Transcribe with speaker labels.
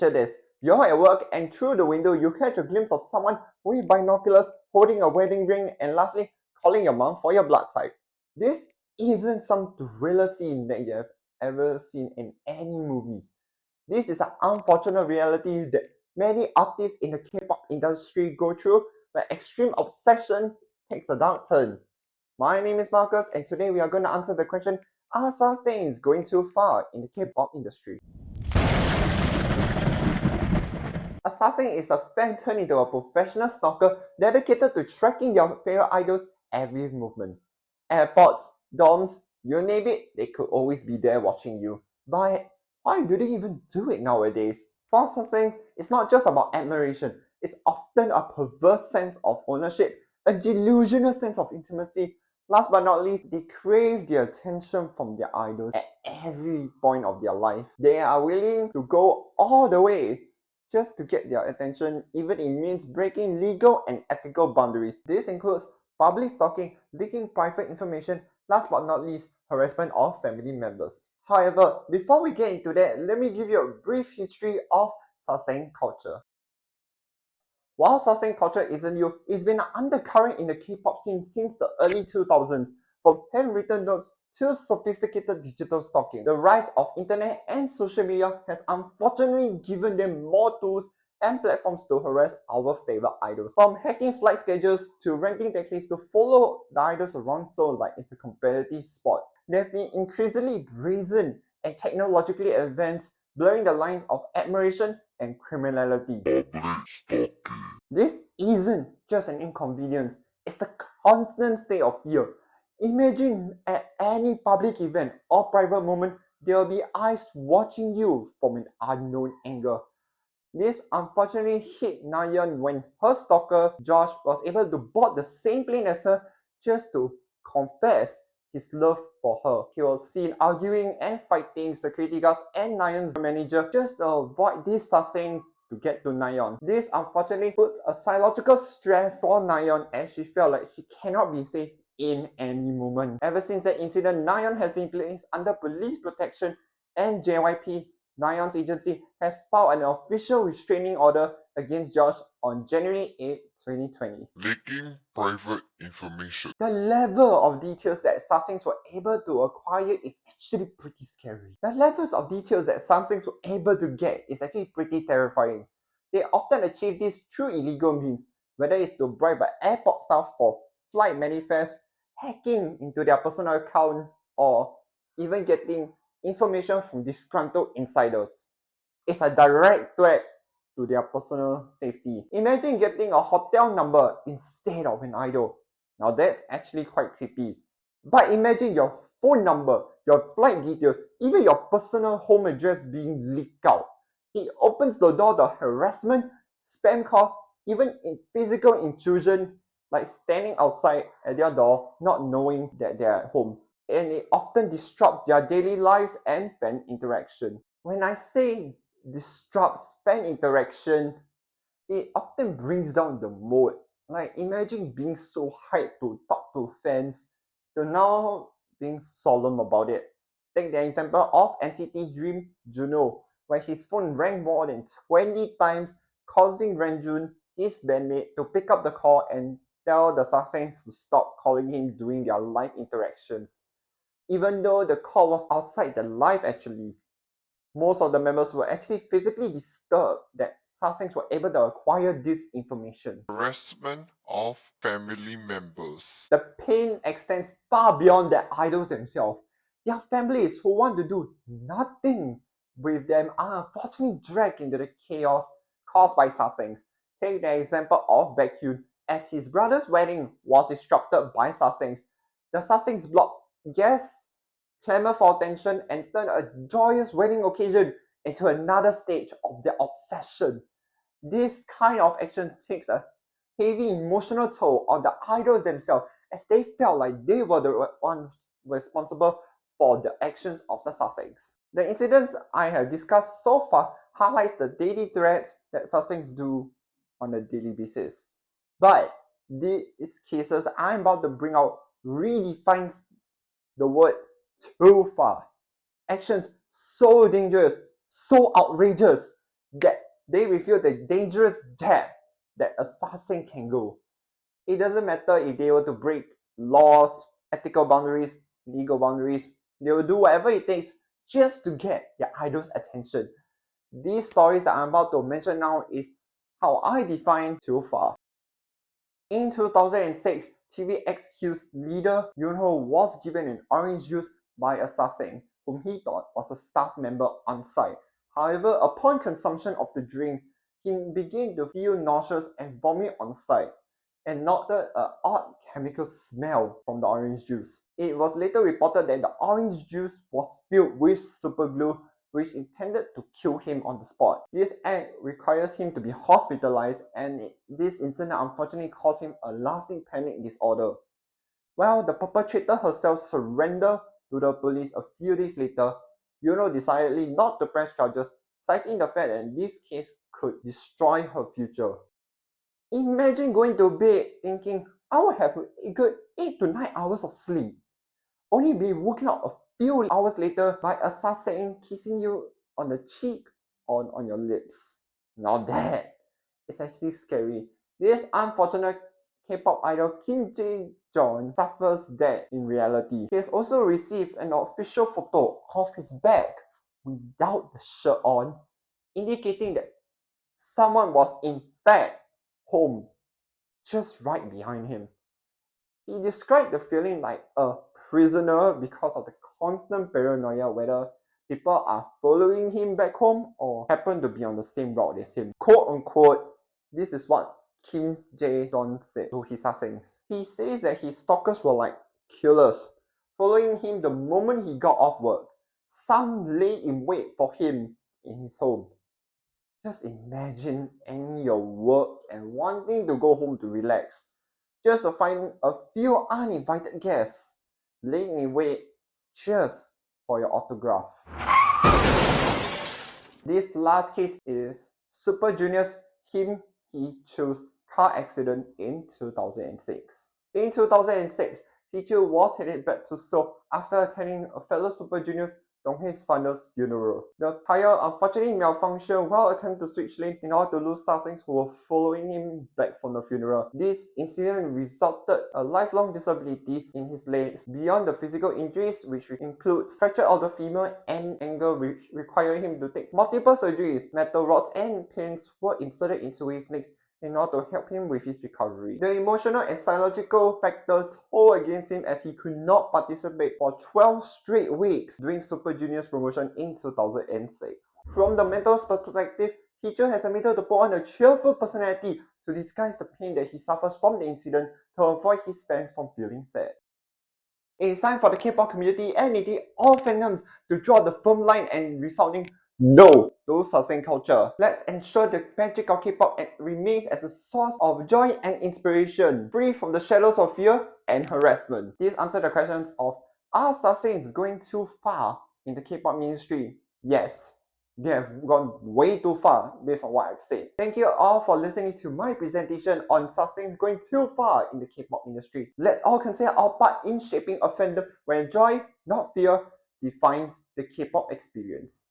Speaker 1: Picture this. You're at work and through the window you catch a glimpse of someone with binoculars holding a wedding ring and lastly calling your mom for your blood type. This isn't some thriller scene that you have ever seen in any movies. This is an unfortunate reality that many artists in the K-pop industry go through when extreme obsession takes a dark turn. My name is Marcus and today we are going to answer the question, are Saesangs going too far in the K-pop industry? A Saesang is a fan turned into a professional stalker dedicated to tracking their favorite idols' every movement. Airports, dorms, you name it, they could always be there watching you. But why do they even do it nowadays? For Saesangs, it's not just about admiration, it's often a perverse sense of ownership, a delusional sense of intimacy. Last but not least, they crave the attention from their idols at every point of their life. They are willing to go all the way just to get their attention, even it means breaking legal and ethical boundaries. This includes public stalking, leaking private information, last but not least, harassment of family members. However, before we get into that, let me give you a brief history of Saesang culture. While Saesang culture isn't new, it's been an undercurrent in the K-pop scene since the early 2000s. From handwritten notes to sophisticated digital stalking, the rise of internet and social media has unfortunately given them more tools and platforms to harass our favorite idols. From hacking flight schedules to renting taxis to follow the idols around so like it's a competitive sport. They've been increasingly brazen and technologically advanced, blurring the lines of admiration and criminality. This isn't just an inconvenience, it's the constant state of fear. Imagine at any public event or private moment, there will be eyes watching you from an unknown angle. This unfortunately hit Nayeon when her stalker Josh was able to board the same plane as her just to confess his love for her. He was seen arguing and fighting security guards and Nayeon's manager just to avoid this Saesang to get to Nayeon. This unfortunately puts a psychological stress for Nayeon as she felt like she cannot be safe in any moment. Ever since that incident, Nayeon has been placed under police protection and JYP, Nayeon's agency, has filed an official restraining order against Josh on January 8, 2020.
Speaker 2: Leaking private information.
Speaker 1: The level of details that Saesangs were able to acquire is actually pretty scary. The levels of details that Saesangs were able to get is actually pretty terrifying. They often achieve this through illegal means, whether it's to bribe by airport staff for flight manifests, hacking into their personal account, or even getting information from disgruntled insiders. It's a direct threat to their personal safety. Imagine getting a hotel number instead of an idol. Now that's actually quite creepy. But imagine your phone number, your flight details, even your personal home address being leaked out. It opens the door to harassment, spam calls, even in physical intrusion, like standing outside at their door, not knowing that they're at home. And it often disrupts their daily lives and fan interaction. When I say disrupts fan interaction, it often brings down the mood. Like imagine being so hyped to talk to fans to now being solemn about it. Take the example of NCT Dream Juno, where his phone rang more than 20 times, causing Renjun, his bandmate, to pick up the call and tell the Saesangs to stop calling him during their live interactions. Even though the call was outside the live actually, most of the members were actually physically disturbed that Saesangs were able to acquire this information.
Speaker 2: Harassment of family members.
Speaker 1: The pain extends far beyond their idols themselves. Their families who want to do nothing with them are unfortunately dragged into the chaos caused by Saesangs. Take the example of Baekhyun, as his brother's wedding was disrupted by Saesangs. The Saesangs blocked guests, clamor for attention, and turn a joyous wedding occasion into another stage of their obsession. This kind of action takes a heavy emotional toll on the idols themselves as they felt like they were the ones responsible for the actions of the Saesangs. The incidents I have discussed so far highlights the daily threats that Saesangs do on a daily basis. But these cases I'm about to bring out redefines the word too far. Actions so dangerous, so outrageous, that they reveal the dangerous depth that a Saesang can go. It doesn't matter if they were to break laws, ethical boundaries, legal boundaries, they will do whatever it takes just to get their idol's attention. These stories that I'm about to mention now is how I define too far. In 2006, TVXQ's leader Yunho was given an orange juice by a Saesang, whom he thought was a staff member on site. However, upon consumption of the drink, he began to feel nauseous and vomit on site, and noted an odd chemical smell from the orange juice. It was later reported that the orange juice was filled with superglue, which intended to kill him on the spot. This act requires him to be hospitalized, and this incident unfortunately caused him a lasting panic disorder. Well, the perpetrator herself surrendered to the police a few days later. Yuno decided not to press charges, citing the fact that this case could destroy her future. Imagine going to bed thinking, I will have a good 8 to 9 hours of sleep, only be woken up a few hours later by a Saesang kissing you on the cheek or on your lips. Now that is actually scary. This unfortunate K-pop idol Kim Jae-jeon suffers death in reality. He has also received an official photo of his back without the shirt on, indicating that someone was in fact home just right behind him. He described the feeling like a prisoner because of the constant paranoia whether people are following him back home or happen to be on the same route as him. Quote unquote, this is what Kim Jae-jeon said to his Saesangs. He says that his stalkers were like killers, following him the moment he got off work. Some lay in wait for him in his home. Just imagine ending your work and wanting to go home to relax, just to find a few uninvited guests laying in wait just for your autograph. This last case is Super Junior's Kim Hee-chul's car accident in 2006. In 2006, Hee-chul was headed back to Seoul after attending a fellow Super Junior's Donghae's father's funeral. The tire unfortunately malfunctioned while attempting to switch lane in order to lose Saesangs who were following him back from the funeral. This incident resulted a lifelong disability in his legs beyond the physical injuries, which includes fracture of the femur and ankle, which required him to take multiple surgeries. Metal rods and pins were inserted into his legs in order to help him with his recovery. The emotional and psychological factor told against him as he could not participate for 12 straight weeks during Super Junior's promotion in 2006. From the mental perspective, Hee-chul has admitted to put on a cheerful personality to disguise the pain that he suffers from the incident to avoid his fans from feeling sad. It's time for the K-pop community and indeed all fandoms to draw the firm line and resounding no to Saesang culture. Let's ensure the magic of K-pop remains as a source of joy and inspiration, free from the shadows of fear and harassment. These answer the questions of, are Saesangs going too far in the K-pop industry? Yes, they have gone way too far based on what I've said. Thank you all for listening to my presentation on Saesangs going too far in the K-pop industry. Let's all consider our part in shaping a fandom where joy, not fear, defines the K-pop experience.